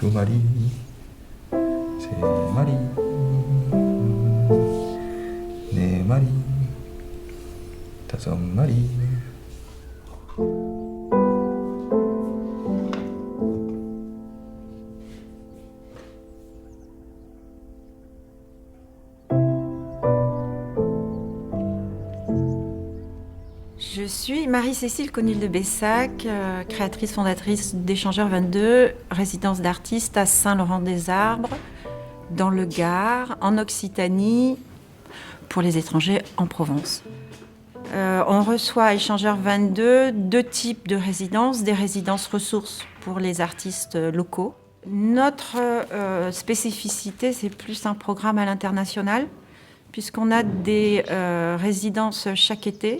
두 마리, 세 마리, 네 마리, 다섯 마리. Je suis Marie-Cécile Conil de Bessac, créatrice fondatrice d'Échangeur 22, résidence d'artistes à Saint-Laurent-des-Arbres, dans le Gard, en Occitanie, pour les étrangers en Provence. On reçoit à Échangeur 22 deux types de résidences, des résidences ressources pour les artistes locaux. Notre spécificité, c'est plus un programme à l'international, puisqu'on a des résidences chaque été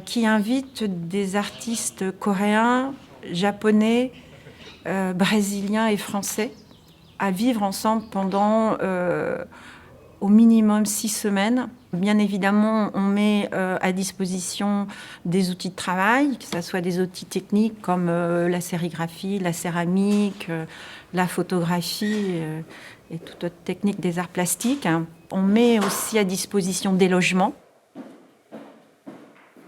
qui invitent des artistes coréens, japonais, brésiliens et français à vivre ensemble pendant au minimum 6 semaines. Bien évidemment, on met à disposition des outils de travail, que ce soit des outils techniques comme la sérigraphie, la céramique, la photographie et toute autre technique des arts plastiques. On met aussi à disposition des logements.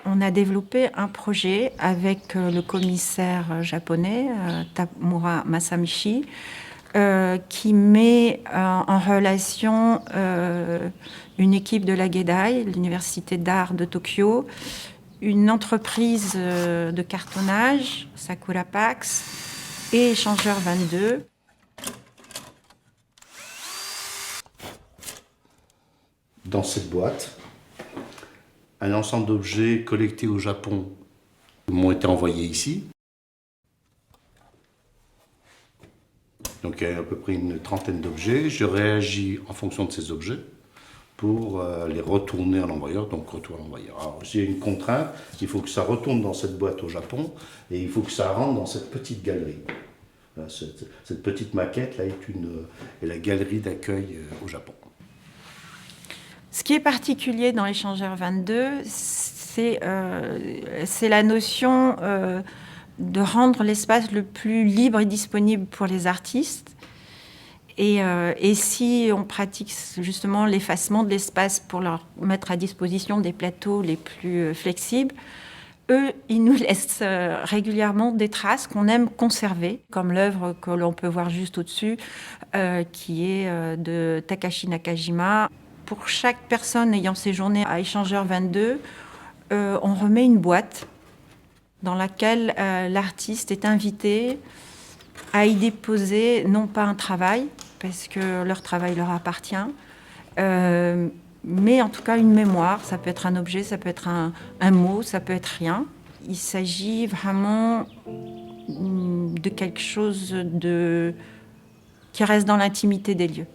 On a développé un projet avec le commissaire japonais, Tamura Masamichi, qui met en relation une équipe de la Geidai, l'université d'art de Tokyo, une entreprise de cartonnage, Sakura Pax, et Échangeur 22. Dans cette boîte, un ensemble d'objets collectés au Japon m'ont été envoyés ici. Donc il y a à peu près une trentaine d'objets. Je réagis en fonction de ces objets pour les retourner à l'envoyeur, donc retour à l'envoyeur. Alors j'ai une contrainte, il faut que ça retourne dans cette boîte au Japon et il faut que ça rentre dans cette petite galerie. Voilà, cette petite maquette là est la galerie d'accueil au Japon. Ce qui est particulier dans Échangeur 22, c'est la notion de rendre l'espace le plus libre et disponible pour les artistes. Et si on pratique justement l'effacement de l'espace pour leur mettre à disposition des plateaux les plus flexibles, eux, ils nous laissent régulièrement des traces qu'on aime conserver, comme l'œuvre que l'on peut voir juste au-dessus, qui est de Takashi Nakajima. Pour chaque personne ayant séjourné à Échangeur 22, on remet une boîte dans laquelle l'artiste est invité à y déposer non pas un travail, parce que leur travail leur appartient, mais en tout cas une mémoire. Ça peut être un objet, ça peut être un mot, ça peut être rien. Il s'agit vraiment de quelque chose qui reste dans l'intimité des lieux.